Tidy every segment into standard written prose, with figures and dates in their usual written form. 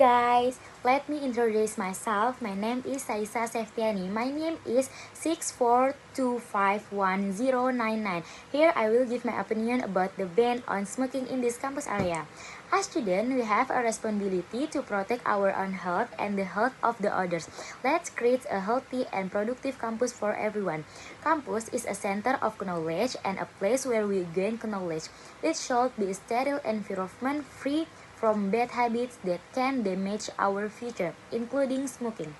guys, let me introduce myself. My name is Saisa Seftiani. My name is 642511099. Here I will give my opinion about the ban on smoking in this campus area. As students, we have a responsibility to protect our own health and the health of the others. Let's create a healthy and productive campus for everyone. Campus is a center of knowledge and a place where we gain knowledge. It should be a sterile environment free from bad habits that can damage our future, including smoking.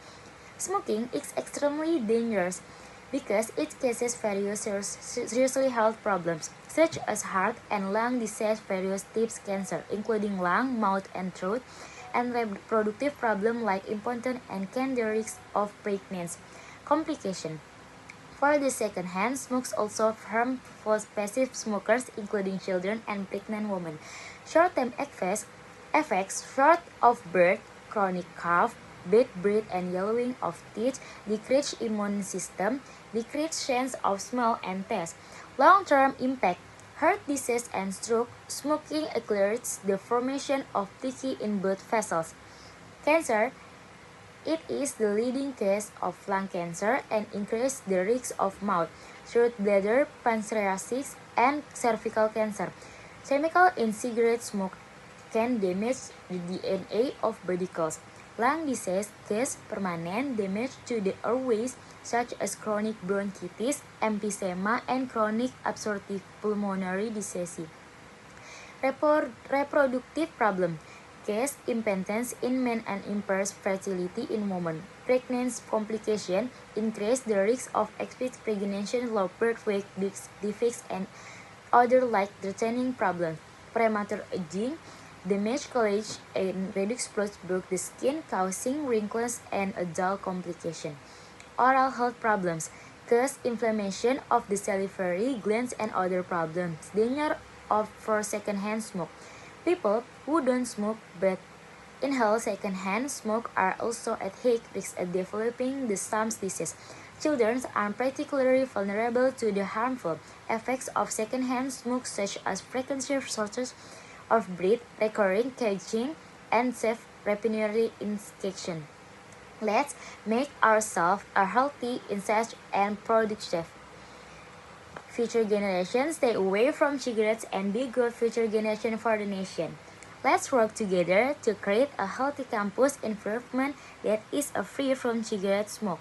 Smoking is extremely dangerous because it causes various serious health problems, such as heart and lung disease, various types cancer, including lung, mouth, and throat, and reproductive problems like impotence and can the risk of pregnancy. Complication. For the second hand, smokes also harm for passive smokers, including children and pregnant women. Short-term effects short of birth, chronic cough, bad breath and yellowing of teeth, decreased immune system, decreased sense of smell and taste. Long-term impact, heart disease and stroke, smoking accelerates the formation of leaky in blood vessels. Cancer, it is the leading cause of lung cancer and increases the risk of mouth, throat, bladder, pancreatic, and cervical cancer. Chemical in cigarette smoke can damage the DNA of particles. Lung disease causes permanent damage to the airways, such as chronic bronchitis, emphysema, and chronic obstructive pulmonary disease. Reproductive problem cause impotence in men and impairs fertility in women. Pregnancy complication increase the risk of ectopic pregnancy, low birth weight, defects, and other life-threatening problems. Premature aging, damage collagen and reduce blood broke the skin, causing wrinkles and adult complication. Oral health problems cause inflammation of the salivary glands and other problems. Danger of for secondhand smoke. People who don't smoke but inhale secondhand smoke are also at high risk of developing the Lyme's disease. Children are particularly vulnerable to the harmful effects of secondhand smoke, such as frequency shortage of breath, recurring coughing, and self-respiratory infection. Let's make ourselves a healthy, safe, and productive future generations. Stay away from cigarettes and be good future generation for the nation. Let's work together to create a healthy campus environment that is free from cigarette smoke.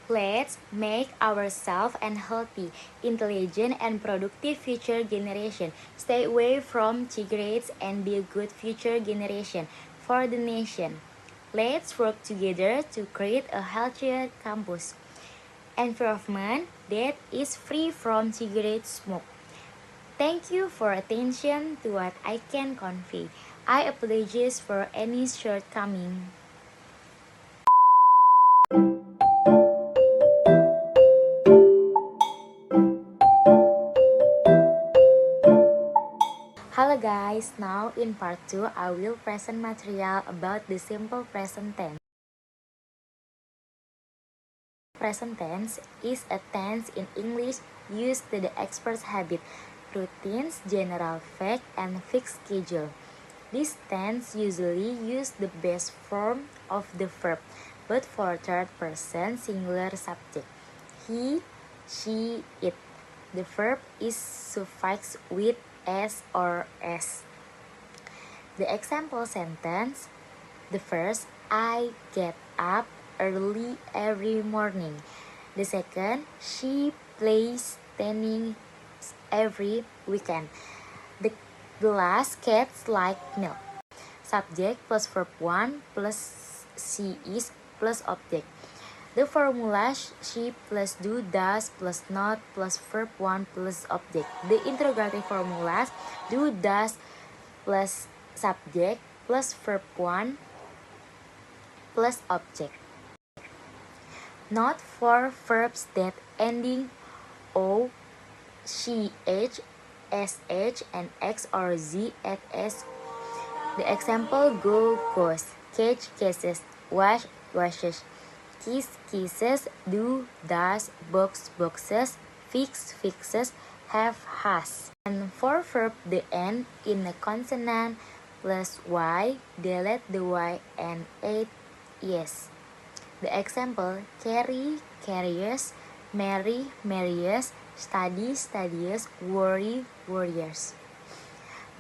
Let's make ourselves a healthy, intelligent, and productive future generation. Stay away from cigarettes and be a good future generation for the nation. Let's work together to create a healthier campus environment that is free from cigarette smoke. Thank you for attention to what I can convey. I apologize for any shortcoming. Hello guys, now in part 2 I will present material about the simple present tense. Present tense is a tense in English used to the express habit, routines, general fact, and fixed schedule. This tense usually use the base form of the verb, but for third person singular subject. He, she, it. The verb is suffixed with s or s. The example sentence, the first, I get up early every morning. The second, she plays tennis every weekend. The last, cats like milk. Subject plus verb 1 plus she is plus object. The formula she plus do, does plus not plus verb 1 plus object. The interrogative formulas do, does plus subject plus verb 1 plus object. Not for verbs that ending o, ch, sh, and x or z at s. The example go, goes, catch, catches, wash, washes, kiss, kisses, do, does, box, boxes, fix, fixes, have, has. And for verb the end in a consonant plus y, delete the y and add yes. The example, carry, carries, marry, marries, study, studies, worry, worriers.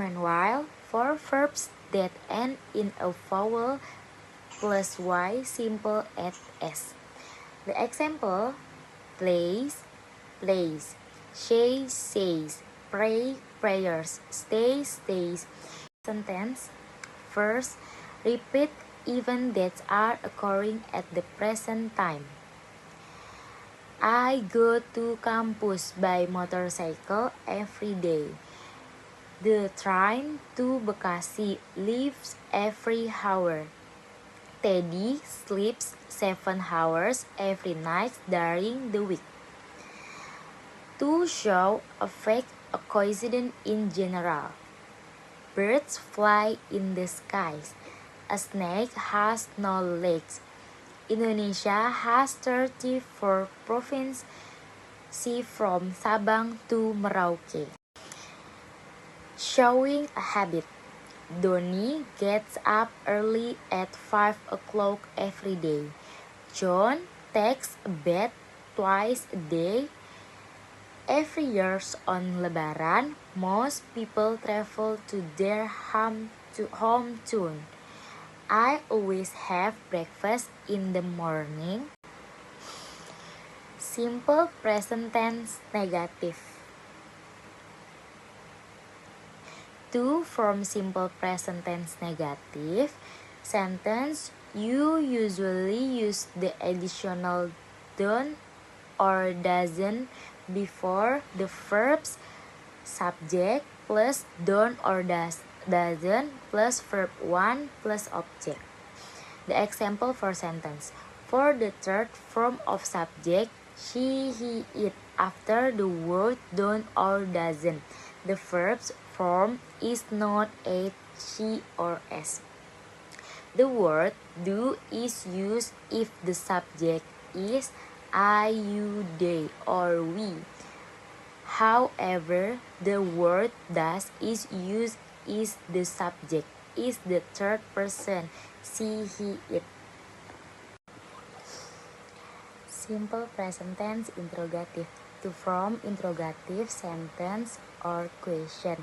Meanwhile, for verbs that end in a vowel plus y, simple add s. The example, plays, plays, say, says, pray, prayers, stay, stays. Sentence. First, repeat events that are occurring at the present time. I go to campus by motorcycle every day. The train to Bekasi leaves every hour. Teddy sleeps 7 hours every night during the week. To show a fact, a coincidence in general. Birds fly in the skies. A snake has no legs. Indonesia has 34 provinces from Sabang to Merauke. Showing a habit. Donnie gets up early at 5 o'clock every day. John takes a bath twice a day. Every year on Lebaran, most people travel to their hometown. I always have breakfast in the morning. Simple present tense negative. To form simple present tense negative sentence, you usually use the additional don't or doesn't before the verbs subject plus don't or doesn't plus verb 1 plus object. The example for sentence. For the third form of subject, she, he, it after the word don't or doesn't. The verb's form is not a, she, or s. The word do is used if the subject is I, you, they, or we. However, the word does is used is the subject, is the third person, she, he, it. Simple present tense interrogative. To form interrogative sentence or question,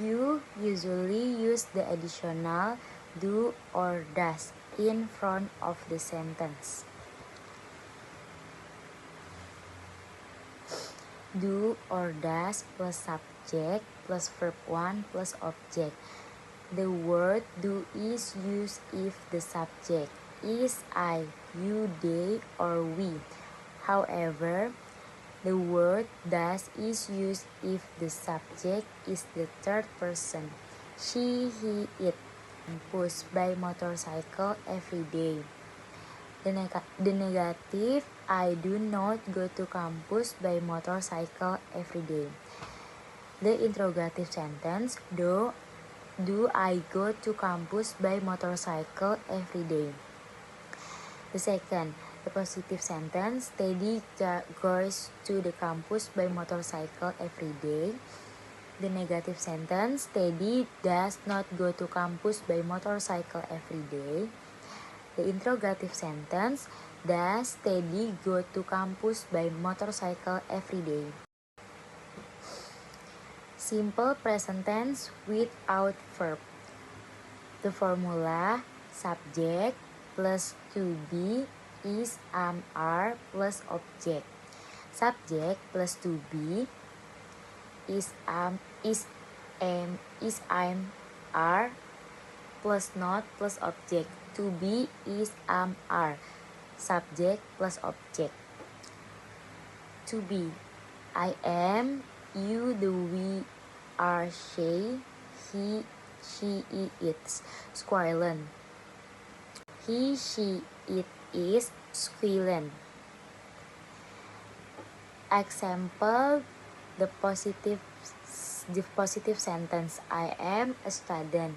you usually use the additional do or does in front of the sentence. Do or does plus subject plus verb 1 plus object. The word do is used if the subject is I, you, they, or we. However, the word does is used if the subject is the third person, she, he, it. Push by motorcycle every day. The negative, I do not go to campus by motorcycle every day. The interrogative sentence, do I go to campus by motorcycle every day? The second, the positive sentence, Teddy goes to the campus by motorcycle every day. The negative sentence, Teddy does not go to campus by motorcycle every day. The interrogative sentence, does Teddy go to campus by motorcycle every day? Simple present tense without verb. The formula, subject plus to be is are plus object. Subject plus to be is are plus not plus object. To be is are. Subject plus object. To be, I am, you, the, we, are, she, it's squirrel. He, she, it is squirrel. Example, the positive sentence, I am a student.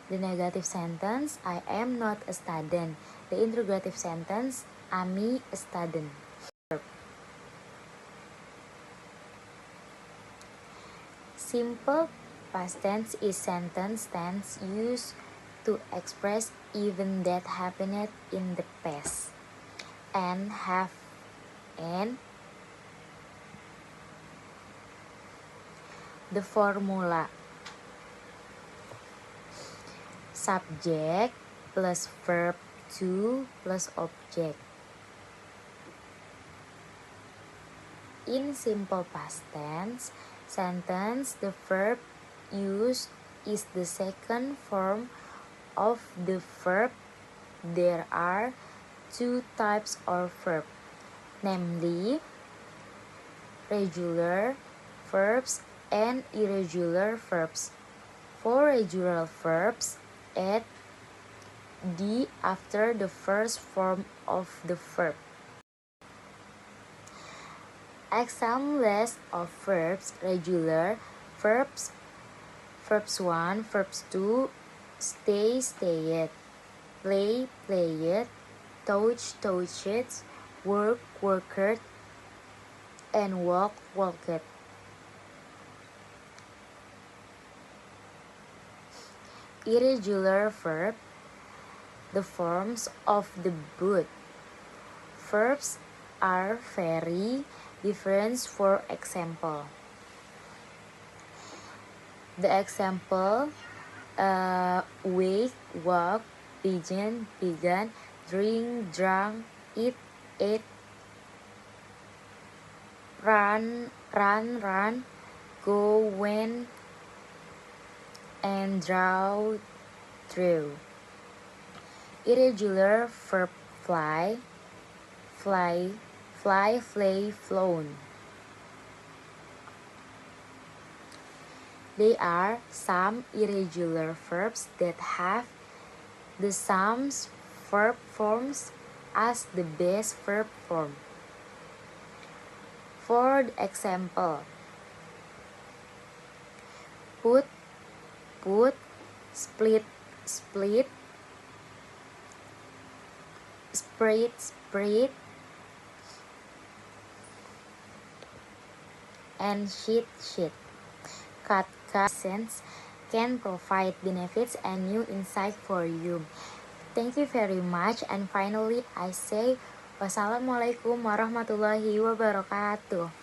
The negative sentence, I am not a student. The interrogative sentence, Ami a student. Simple Past tense is sentence tense used to express event that happened in the past and have and the formula subject plus verb to plus object. In simple past tense sentence, the verb used is the second form of the verb. There are two types of verb, namely regular verbs and irregular verbs. For regular verbs, add "d" after the first form of the verb. Examples of verbs: regular verbs, verbs 1, verbs 2, stay, stayed, play, played, touch, touched, work, worked, and walk, walked. Irregular verb, the forms of the both. Verbs are very different. For example, the example wake, walk, begin, began, drink, drank, eat, ate, run, run, go, went, and draw, drew. Irregular verb fly, fly, flay, flown. They are some irregular verbs that have the same verb forms as the base verb form. For example, put, split, spread, and shit. Cut sense can provide benefits and new insight for you. Thank you very much, and finally I say wassalamualaikum warahmatullahi wabarakatuh.